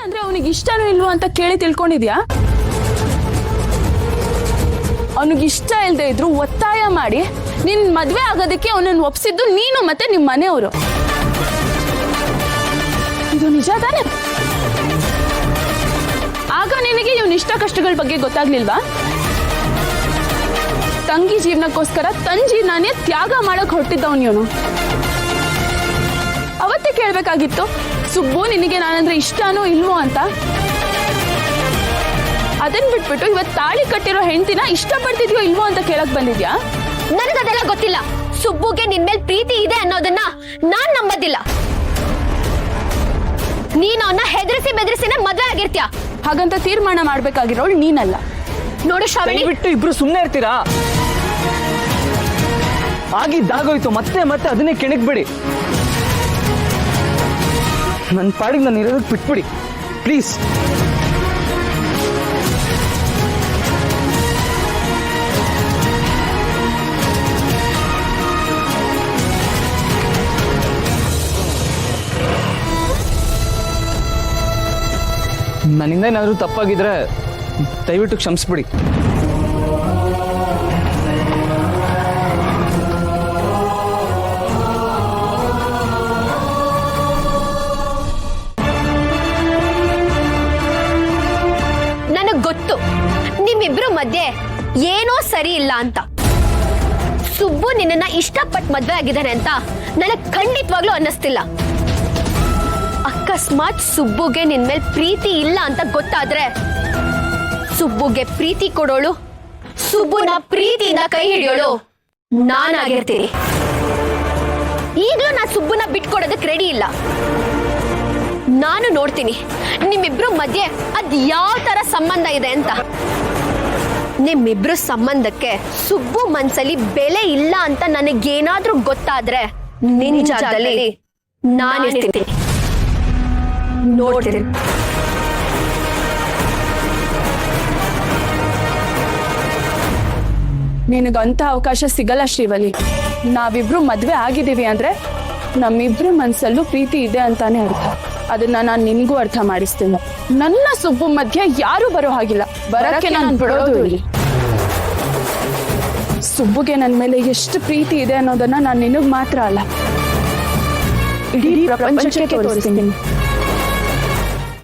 ಅಂದ್ರೆ ಅವನಿಗೆ ಇಷ್ಟನೂ ಇಲ್ವೋ ಅಂತ ಕೇಳಿ ತಿಳ್ಕೊಂಡಿದ್ಯಾ? ಅವನಿಗೆ ಇಷ್ಟ ಇಲ್ಲದೆ ಇದ್ರು ಒತ್ತಾಯ ಮಾಡಿ ನಿನ್ ಮದ್ವೆ ಆಗೋದಕ್ಕೆ ಅವನನ್ನು ಒಪ್ಸಿದ್ದು ನೀನು ಮತ್ತೆ ನಿಮ್ ಮನೆಯವರು. ಇದು ನಿಜ ತಾನೆ? ಆಗ ನಿನಗೆ ಇವನ್ ಇಷ್ಟ ಕಷ್ಟಗಳ ಬಗ್ಗೆ ಗೊತ್ತಾಗ್ಲಿಲ್ವಾ? ತಂಗಿ ಜೀವನಕ್ಕೋಸ್ಕರ ತನ್ನ ಜೀವನನೇ ತ್ಯಾಗ ಮಾಡಕ್ ಹೊರಟಿದ್ದವನ್ ಇವನು. ಅವತ್ತೇ ಕೇಳ್ಬೇಕಾಗಿತ್ತು, ಸುಬ್ಬು ನಿನಗೆ ನಾನಂದ್ರೆ ಇಷ್ಟನೋ ಇಲ್ವೋ ಅಂತ. ಅದನ್ ಬಿಟ್ಬಿಟ್ಟು ಇವತ್ ತಾಳಿ ಕಟ್ಟಿರೋ ಹೆಂಡತಿನ ಇಷ್ಟಪಡ್ತಿದ್ಯೋ ಇಲ್ವೋ ಅಂತ ಕೇಳಕ್ ಬಂದಿದ್ಯಾ? ನನಗದೆಲ್ಲ ಗೊತ್ತಿಲ್ಲ. ಸುಬ್ಬುಗೆ ನಿನ್ ಮೇಲೆ ಪ್ರೀತಿ ಇದೆ ಅನ್ನೋದನ್ನ ನಾನ್ ನಂಬದಿಲ್ಲ. ನೀನ್ ಅವನ್ನ ಹೆದರಿಸಿ ಬೆದರಿಸಿನೇ ಮದ್ವೆ ಆಗಿರ್ತೀಯ. ಹಾಗಂತ ತೀರ್ಮಾನ ಮಾಡ್ಬೇಕಾಗಿರೋಳು ನೀನಲ್ಲ. ನೋಡು ಶ್ರಾವಣಿ, ಬಿಟ್ಟು ಇಬ್ರು ಸುಮ್ನೆ ಇರ್ತೀರಾ? ಆಗಿದ್ದಾಗೋಯ್ತು, ಮತ್ತೆ ಮತ್ತೆ ಅದನ್ನೇ ಕೆಣಕ್ಬಿಡಿ. ನನ್ನ ಪಾಡಿಗೆ ನಾನು ಇರೋದಕ್ಕೆ ಬಿಟ್ಬಿಡಿ ಪ್ಲೀಸ್. ನನ್ನಿಂದ ಏನಾದರೂ ತಪ್ಪಾಗಿದ್ರೆ ದಯವಿಟ್ಟು ಕ್ಷಮಿಸ್ಬಿಡಿ. ನನಗ್ ಗೊತ್ತು ನಿಮ್ಮಿಬ್ರು ಮಧ್ಯೆ ಏನೋ ಸರಿ ಇಲ್ಲ ಅಂತ. ಸುಬ್ಬು ನಿನ್ನ ಇಷ್ಟಪಟ್ಟು ಮದ್ವೆ ಆಗಿದ್ದಾನೆ ಅಂತ ನನಗ್ ಖಂಡಿತವಾಗ್ಲೂ ಅನ್ನಿಸ್ತಿಲ್ಲ. ಅಕಸ್ಮಾತ್ ಸುಬ್ಬುಗೆ ನಿನ್ ಮೇಲೆ ಪ್ರೀತಿ ಇಲ್ಲ ಅಂತ ಗೊತ್ತಾದ್ರೆ ಸುಬ್ಬುಗೆ ಪ್ರೀತಿ ಕೊಡೋಳು, ಸುಬ್ಬುನ ಪ್ರೀತಿಯಿಂದ ಕೈ ಹಿಡಿಯೋಳು ನಾನಾಗಿರ್ತೀನಿ. ಈಗಲೂ ನಾ ಸುಬ್ಬುನ ಬಿಟ್ಕೊಡೋದಕ್ಕೆ ರೆಡಿ ಇಲ್ಲ. ನಾನು ನೋಡ್ತೀನಿ ನಿಮ್ಮಿಬ್ರು ಮಧ್ಯೆ ಅದ್ ಯಾವ ತರ ಸಂಬಂಧ ಇದೆ ಅಂತ. ನಿಮ್ಮಿಬ್ರು ಸಂಬಂಧಕ್ಕೆ ಸುಬ್ಬು ಮನ್ಸಲ್ಲಿ ಬೆಲೆ ಇಲ್ಲ ಅಂತ ನನಗೇನಾದ್ರೂ ಗೊತ್ತಾದ್ರೆ ನಿನ್ ಜಾಗದಲ್ಲಿ ನಾನಿರ್ತೀನಿ, ನೋಡ್ತೀನಿ. ನಿನಗಂತ ಅವಕಾಶ ಸಿಗಲ್ಲ ಶ್ರೀವಲಿ. ನಾವಿಬ್ರು ಮದ್ವೆ ಆಗಿದ್ದೀವಿ ಅಂದ್ರೆ ನಮ್ಮಿಬ್ರು ಮನ್ಸಲ್ಲೂ ಪ್ರೀತಿ ಇದೆ ಅಂತಾನೆ ಅರ್ಥ. ಅದನ್ನ ನಾನು ನಿನ್ಗೂ ಅರ್ಥ ಮಾಡಿಸ್ತೇನೆ. ನನ್ನ ಸುಬ್ಬು ಮಧ್ಯೆ ಯಾರು ಬರೋ ಹಾಗಿಲ್ಲ. ಬರಕ್ಕೆ ನಾನು ಬಿಡೋದು ಇಲ್ಲ. ಸುಬ್ಬುಗೆ ನನ್ನ ಮೇಲೆ ಎಷ್ಟು ಪ್ರೀತಿ ಇದೆ ಅನ್ನೋದನ್ನ ನಾನು ನಿನಗ್ ಮಾತ್ರ ಅಲ್ಲ, ಇಡೀ ಪ್ರಪಂಚಕ್ಕೆ ತೋರಿಸ್ತೀನಿ.